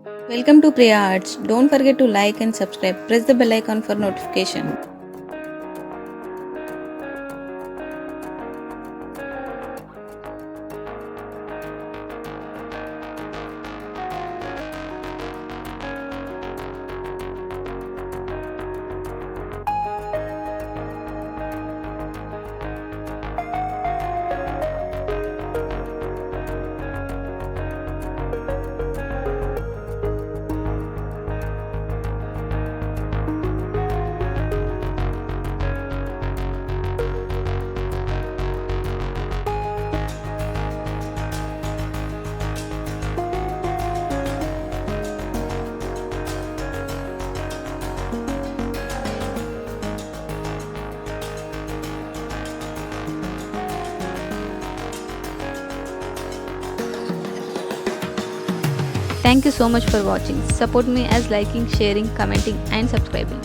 Welcome to Priya Arts. Don't forget to like and subscribe. Press the bell icon for notification. Thank you so much for watching. Support me as liking, sharing, commenting and subscribing.